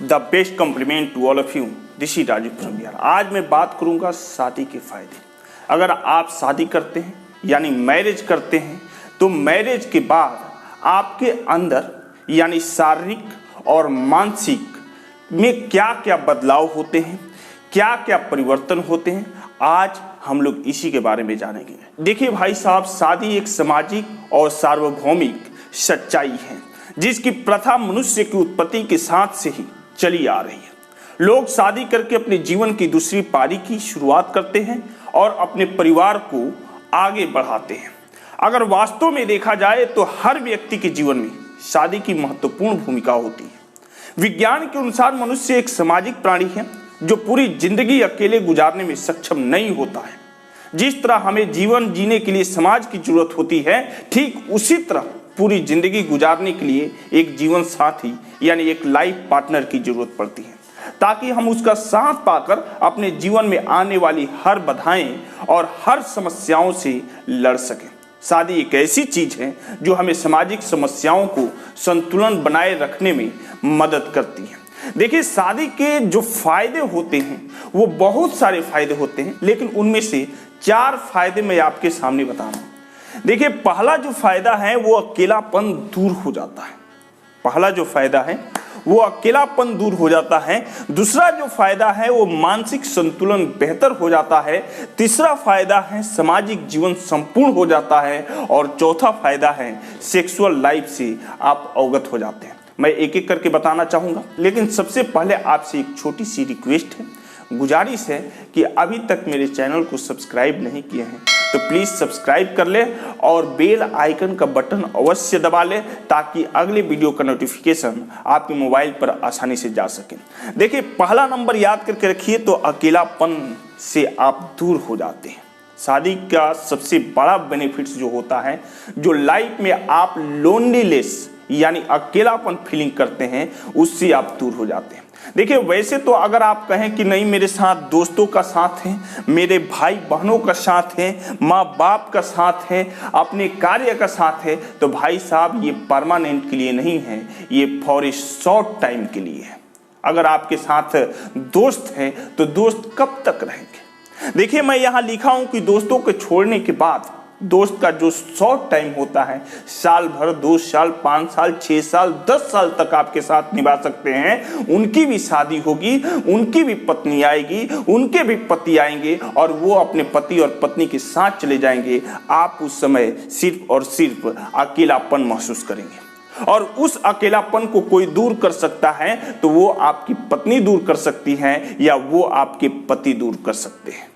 The best compliment to all of you. This is Raju from Bihar. आज मैं बात करूंगा शादी के फायदे। अगर आप शादी करते हैं यानी मैरिज करते हैं तो मैरिज के बाद आपके अंदर यानी शारीरिक और मानसिक में क्या क्या बदलाव होते हैं, क्या क्या परिवर्तन होते हैं, आज हम लोग इसी के बारे में जानेंगे। देखिए भाई साहब, शादी एक सामाजिक और सार्वभौमिक सच्चाई है जिसकी प्रथा मनुष्य की उत्पत्ति के साथ से ही चली आ रही है। लोग शादी करके अपने जीवन की दूसरी पारी की शुरुआत करते हैं और अपने परिवार को आगे बढ़ाते हैं। अगर वास्तव में देखा जाए तो हर व्यक्ति के जीवन में शादी की महत्वपूर्ण भूमिका होती है। विज्ञान के अनुसार मनुष्य एक सामाजिक प्राणी है जो पूरी जिंदगी अकेले गुजारने में सक्षम नहीं होता है। जिस तरह हमें जीवन जीने के लिए समाज की जरूरत होती है, ठीक उसी तरह पूरी जिंदगी गुजारने के लिए एक जीवन साथी यानी एक लाइफ पार्टनर की जरूरत पड़ती है, ताकि हम उसका साथ पाकर अपने जीवन में आने वाली हर बाधाएं और हर समस्याओं से लड़ सकें। शादी एक ऐसी चीज है जो हमें सामाजिक समस्याओं को संतुलन बनाए रखने में मदद करती है। देखिए, शादी के जो फायदे होते हैं वो बहुत सारे फायदे होते हैं, लेकिन उनमें से 4 फायदे मैं आपके सामने बता रहा हूं। देखिए, पहला जो फायदा है वो अकेलापन दूर हो जाता है। पहला जो फायदा है वो अकेलापन दूर हो जाता है। दूसरा जो फायदा है वो मानसिक संतुलन बेहतर हो जाता है। तीसरा फायदा है सामाजिक जीवन संपूर्ण हो जाता है। और चौथा फायदा है सेक्सुअल लाइफ से आप अवगत हो जाते हैं। मैं एक एक करके बताना चाहूँगा, लेकिन सबसे पहले आपसे एक छोटी सी रिक्वेस्ट है, गुजारिश है कि अभी तक मेरे चैनल को सब्सक्राइब नहीं किए हैं तो प्लीज़ सब्सक्राइब कर ले और बेल आइकन का बटन अवश्य दबा ले, ताकि अगले वीडियो का नोटिफिकेशन आपके मोबाइल पर आसानी से जा सके। देखिए, पहला नंबर याद करके रखिए तो अकेलापन से आप दूर हो जाते हैं। शादी का सबसे बड़ा बेनिफिट्स जो होता है, जो लाइफ में आप लोनलीनेस यानी अकेलापन फीलिंग करते हैं, उससे आप दूर हो जाते हैं। देखिए, वैसे तो अगर आप कहें कि नहीं मेरे साथ दोस्तों का साथ है, मेरे भाई बहनों का साथ है, माँ बाप का साथ है, अपने कार्य का साथ है, तो भाई साहब ये परमानेंट के लिए नहीं है, ये फॉर ए शॉर्ट टाइम के लिए है। अगर आपके साथ दोस्त हैं तो दोस्त कब तक रहेंगे? देखिए, मैं यहाँ लिखा हूँ कि दोस्तों को छोड़ने के बाद दोस्त का जो शॉर्ट टाइम होता है, साल भर, 2 साल, 5 साल, 6 साल, 10 साल तक आपके साथ निभा सकते हैं। उनकी भी शादी होगी, उनकी भी पत्नी आएगी, उनके भी पति आएंगे और वो अपने पति और पत्नी के साथ चले जाएंगे। आप उस समय सिर्फ और सिर्फ अकेलापन महसूस करेंगे, और उस अकेलापन को कोई दूर कर सकता है तो वो आपकी पत्नी दूर कर सकती है, या वो आपके पति दूर कर सकते हैं।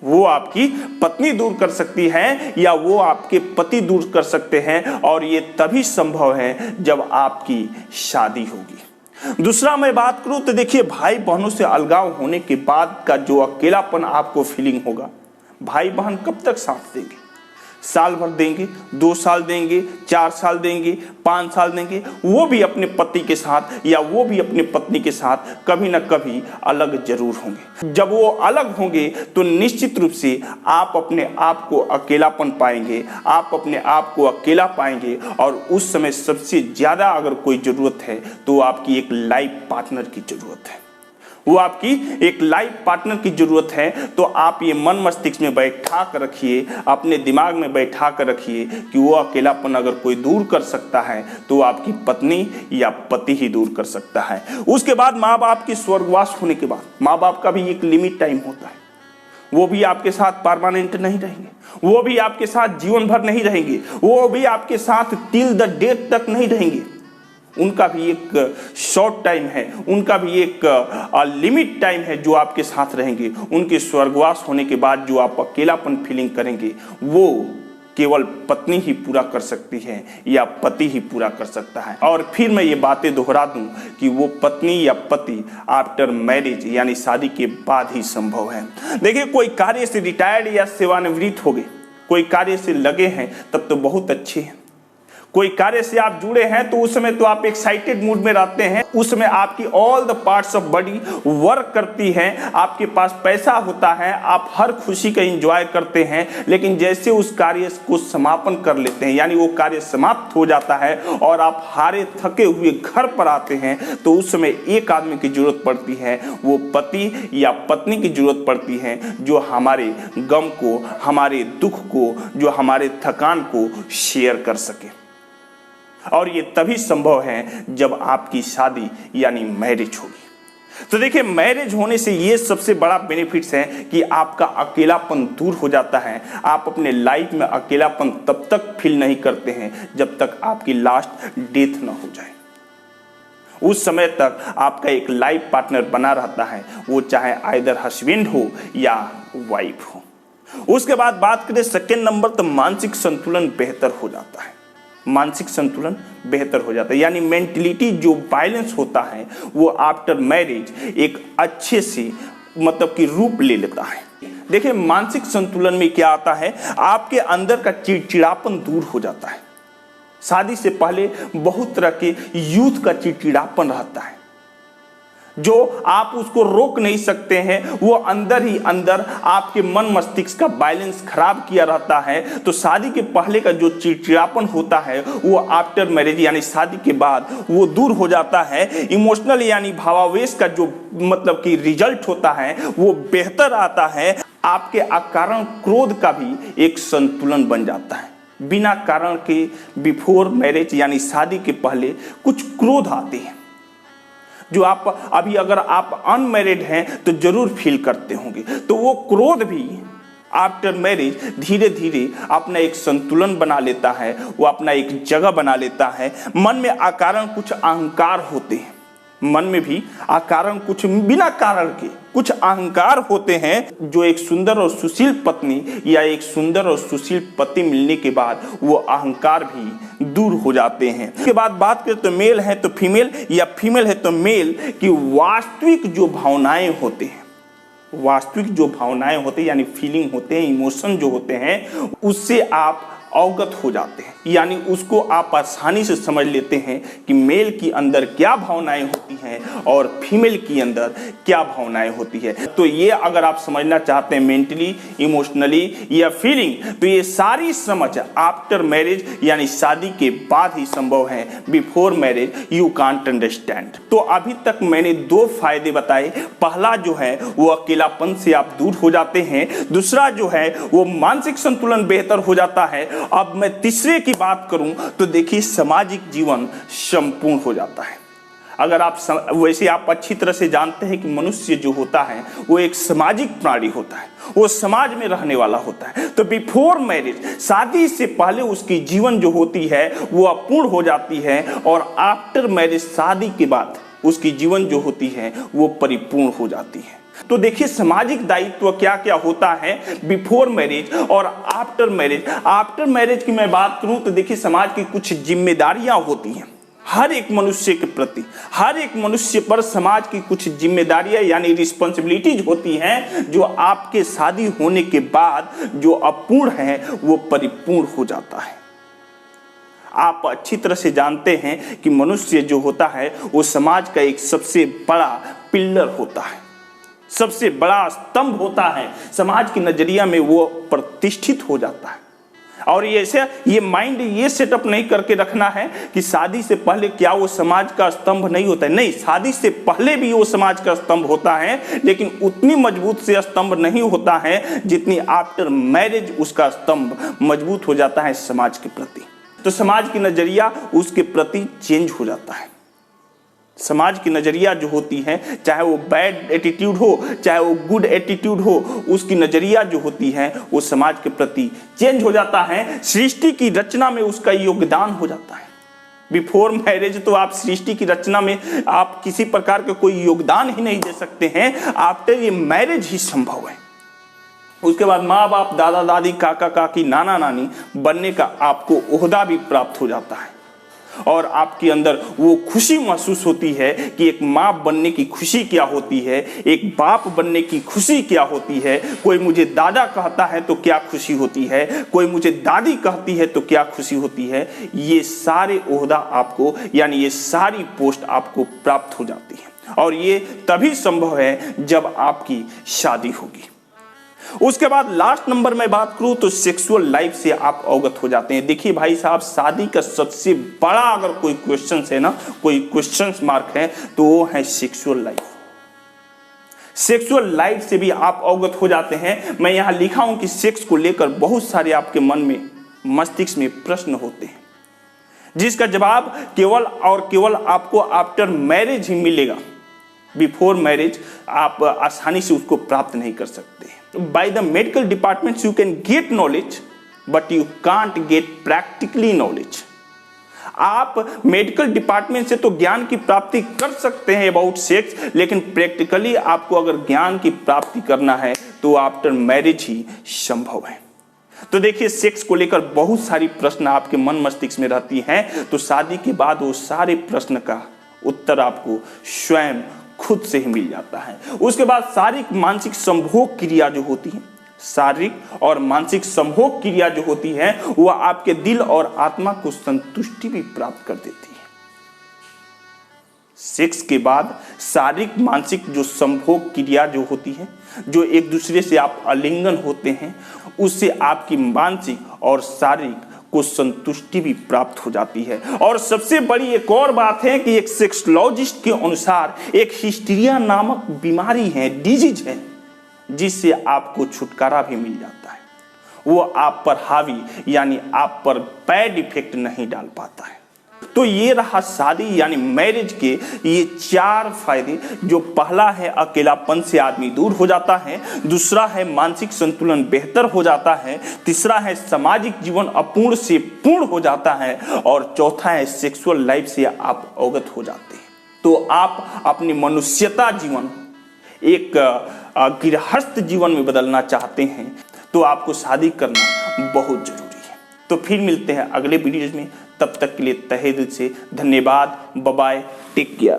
वो आपकी पत्नी दूर कर सकती है या वो आपके पति दूर कर सकते हैं, और ये तभी संभव है जब आपकी शादी होगी। दूसरा मैं बात करूं तो देखिए, भाई बहनों से अलगाव होने के बाद का जो अकेलापन आपको फीलिंग होगा, भाई बहन कब तक साथ देंगे? साल भर देंगे, 2 साल देंगे, 4 साल देंगे, 5 साल देंगे, वो भी अपने पति के साथ या वो भी अपने पत्नी के साथ कभी ना कभी अलग जरूर होंगे। जब वो अलग होंगे तो निश्चित रूप से आप अपने आप को अकेलापन पाएंगे, आप अपने आप को अकेला पाएंगे, और उस समय सबसे ज्यादा अगर कोई जरूरत है तो आपकी एक लाइफ पार्टनर की जरूरत है। वो आपकी एक लाइफ पार्टनर की जरूरत है। तो आप ये मन मस्तिष्क में बैठा कर रखिए, अपने दिमाग में बैठा कर रखिए कि वो अकेलापन अगर कोई दूर कर सकता है तो आपकी पत्नी या पति ही दूर कर सकता है। उसके बाद माँ बाप की स्वर्गवास होने के बाद माँ बाप का भी एक लिमिट टाइम होता है। वो भी आपके साथ परमानेंट नहीं रहेंगे, वो भी आपके साथ जीवन भर नहीं रहेंगे, वो भी आपके साथ टिल द डेथ तक नहीं रहेंगे। उनका भी एक शॉर्ट टाइम है, उनका भी एक लिमिट टाइम है जो आपके साथ रहेंगे। उनके स्वर्गवास होने के बाद जो आप अकेलापन फीलिंग करेंगे वो केवल पत्नी ही पूरा कर सकती है या पति ही पूरा कर सकता है। और फिर मैं ये बातें दोहरा दूं कि वो पत्नी या पति आफ्टर मैरिज यानी शादी के बाद ही संभव है। देखिए, कोई कार्य से रिटायर्ड या सेवानिवृत्त हो गए, कोई कार्य से लगे हैं तब तो बहुत अच्छे हैं। कोई कार्य से आप जुड़े हैं तो उस समय तो आप एक्साइटेड मूड में रहते हैं, उस समय आपकी all the parts of body work करती हैं, आपके पास पैसा होता है, आप हर खुशी का एंजॉय करते हैं। लेकिन जैसे उस कार्य को समापन कर लेते हैं, यानी वो कार्य समाप्त हो जाता है और आप हारे थके हुए घर पर आते हैं, तो उस समय एक आदमी की जरूरत पड़ती है, वो पति या पत्नी की जरूरत पड़ती है, जो हमारे गम को, हमारे दुख को, जो हमारे थकान को शेयर कर सके। और ये तभी संभव है जब आपकी शादी यानी मैरिज होगी। तो देखिए, मैरिज होने से ये सबसे बड़ा बेनिफिट्स है कि आपका अकेलापन दूर हो जाता है। आप अपने लाइफ में अकेलापन तब तक फील नहीं करते हैं जब तक आपकी लास्ट डेथ ना हो जाए। उस समय तक आपका एक लाइफ पार्टनर बना रहता है, वो चाहे आइदर हस्बैंड हो या वाइफ हो। उसके बाद बात करें सेकेंड नंबर, तो मानसिक संतुलन बेहतर हो जाता है। मानसिक संतुलन बेहतर हो जाता है, यानी मेंटलिटी जो बैलेंस होता है वो आफ्टर मैरिज एक अच्छे से मतलब कि रूप ले लेता है। देखिए, मानसिक संतुलन में क्या आता है, आपके अंदर का चिड़चिड़ापन दूर हो जाता है। शादी से पहले बहुत तरह के यूथ का चिड़चिड़ापन रहता है, जो आप उसको रोक नहीं सकते हैं, वो अंदर ही अंदर आपके मन मस्तिष्क का बैलेंस खराब किया रहता है। तो शादी के पहले का जो चिड़चिड़ापन होता है वो आफ्टर मैरिज यानी शादी के बाद वो दूर हो जाता है। इमोशनल यानी भावावेश का जो मतलब कि रिजल्ट होता है वो बेहतर आता है। आपके अकारण क्रोध का भी एक संतुलन बन जाता है। बिना कारण के बिफोर मैरिज यानी शादी के पहले कुछ क्रोध आते हैं, जो आप अभी अगर आप अनमैरिड हैं तो जरूर फील करते होंगे। तो वो क्रोध भी आफ्टर मैरिज धीरे धीरे अपना एक संतुलन बना लेता है, वो अपना एक जगह बना लेता है। मन में अकारण कुछ अहंकार होते हैं, मन में भी अकारण कुछ बिना कारण के कुछ अहंकार होते हैं, जो एक सुंदर और सुशील पत्नी या एक सुंदर और सुशील पति मिलने के बाद वो अहंकार भी दूर हो जाते हैं। उसके बाद बात करें तो मेल है तो फीमेल या फीमेल है तो मेल की वास्तविक जो भावनाएं होते हैं, वास्तविक जो भावनाएं होते हैं यानी फीलिंग होते हैं, इमोशन जो होते हैं, उससे आप अवगत हो जाते हैं, यानी उसको आप आसानी से समझ लेते हैं कि मेल की अंदर क्या भावनाएं होती हैं और फीमेल की अंदर क्या भावनाएं होती है। तो ये अगर आप समझना चाहते हैं मेंटली, इमोशनली या फीलिंग, तो ये सारी समझ आफ्टर मैरिज यानी शादी के बाद ही संभव है। Before marriage you can't understand. तो अभी तक मैंने दो फायदे बताए। पहला जो है वो अकेलापन से आप दूर हो जाते हैं, दूसरा जो है वो मानसिक संतुलन बेहतर हो जाता है। अब मैं तीसरे की बात करूं तो देखिए, सामाजिक जीवन संपूर्ण हो जाता है। अगर आप वैसे आप अच्छी तरह से जानते हैं कि मनुष्य जो होता है वो एक सामाजिक प्राणी होता है, वो समाज में रहने वाला होता है। तो बिफोर मैरिज शादी से पहले उसकी जीवन जो होती है वो अपूर्ण हो जाती है, और आफ्टर मैरिज शादी के बाद उसकी जीवन जो होती है वो परिपूर्ण हो जाती है। तो देखिए, सामाजिक दायित्व क्या क्या होता है बिफोर मैरिज और आफ्टर मैरिज। आफ्टर मैरिज की मैं बात करूं तो देखिए, समाज की कुछ जिम्मेदारियां होती हैं हर एक मनुष्य के प्रति। हर एक मनुष्य पर समाज की कुछ जिम्मेदारियां यानी रिस्पॉन्सिबिलिटीज होती हैं, जो आपके शादी होने के बाद जो अपूर्ण है वो परिपूर्ण हो जाता है। आप अच्छी तरह से जानते हैं कि मनुष्य जो होता है वो समाज का एक सबसे बड़ा पिलर होता है, सबसे बड़ा स्तंभ होता है। समाज की नजरिया में वो प्रतिष्ठित हो जाता है। और ये माइंड ये सेटअप नहीं करके रखना है कि शादी से पहले क्या वो समाज का स्तंभ नहीं होता है। नहीं, शादी से पहले भी वो समाज का स्तंभ होता है, लेकिन उतनी मजबूत से स्तंभ नहीं होता है जितनी आफ्टर मैरिज उसका स्तंभ मजबूत हो जाता है समाज के प्रति। तो समाज की नजरिया उसके प्रति चेंज हो जाता है। समाज की नजरिया जो होती है, चाहे वो बैड एटीट्यूड हो चाहे वो गुड एटीट्यूड हो, उसकी नजरिया जो होती है वो समाज के प्रति चेंज हो जाता है। सृष्टि की रचना में उसका योगदान हो जाता है। बिफोर मैरिज तो आप सृष्टि की रचना में आप किसी प्रकार का कोई योगदान ही नहीं दे सकते हैं, आफ्टर ये मैरिज ही संभव है। उसके बाद माँ बाप, दादा दादी, काका काकी, नाना नानी बनने का आपको ओहदा भी प्राप्त हो जाता है। और आपके अंदर वो खुशी महसूस होती है कि एक माँ बनने की खुशी क्या होती है, एक बाप बनने की खुशी क्या होती है। कोई मुझे दादा कहता है तो क्या खुशी होती है, कोई मुझे दादी कहती है तो क्या खुशी होती है। ये सारे ओहदा आपको, यानी ये सारी पोस्ट आपको प्राप्त हो जाती है, और ये तभी संभव है जब आपकी शादी होगी। उसके बाद लास्ट नंबर में बात करूं तो सेक्सुअल लाइफ से आप अवगत हो जाते हैं। देखिए भाई साहब, शादी का सबसे बड़ा अगर कोई क्वेश्चन है ना, कोई क्वेश्चन मार्क है, तो वो है सेक्सुअल लाइफ। सेक्सुअल लाइफ से भी आप अवगत हो जाते हैं। मैं यहां लिखा हूं कि सेक्स को लेकर बहुत सारे आपके मन में, मस्तिष्क में प्रश्न होते हैं, जिसका जवाब केवल और केवल आपको आफ्टर मैरिज ही मिलेगा। बिफोर मैरिज आप आसानी से उसको प्राप्त नहीं कर सकते। By the medical departments you can get knowledge, but you can't get practically knowledge. आप मेडिकल डिपार्टमेंट से तो ज्ञान की प्राप्ति कर सकते हैं अबाउट सेक्स, लेकिन प्रैक्टिकली आपको अगर ज्ञान की प्राप्ति करना है तो आफ्टर मैरिज ही संभव है। तो देखिए, सेक्स को लेकर बहुत सारी प्रश्न आपके मन मस्तिष्क में रहती हैं, तो शादी के बाद वो सारे प्रश्न का उत्तर आपको स्वयं खुद से ही मिल जाता है। उसके बाद शारीरिक मानसिक संभोग क्रिया जो होती है, शारीरिक और मानसिक संभोग क्रिया जो होती है, वह आपके दिल और आत्मा को संतुष्टि भी प्राप्त कर देती है। सेक्स के बाद शारीरिक मानसिक जो संभोग क्रिया जो होती है, जो एक दूसरे से आप आलिंगन होते हैं, उससे आपकी मानसिक और शारीरिक को संतुष्टि भी प्राप्त हो जाती है। और सबसे बड़ी एक और बात है कि एक सेक्सोलॉजिस्ट के अनुसार एक हिस्टीरिया नामक बीमारी है, डिजीज है, जिससे आपको छुटकारा भी मिल जाता है। वो आप पर हावी, यानी आप पर बैड इफेक्ट नहीं डाल पाता है। तो ये रहा शादी यानी मैरिज के ये 4 फायदे। जो पहला है, अकेलापन से आदमी दूर हो जाता है। दूसरा है, मानसिक संतुलन बेहतर हो जाता है। तीसरा है, सामाजिक जीवन अपूर्ण से पूर्ण हो जाता है। और चौथा है, सेक्सुअल लाइफ से आप अवगत हो जाते हैं। तो आप अपनी मनुष्यता जीवन एक गृहस्थ जीवन में बदलना चाहते हैं, तो आपको शादी करना बहुत जरूरी है। तो फिर मिलते हैं अगले वीडियोज में, तब तक के लिए तहे दिल से धन्यवाद। Bye bye, take care.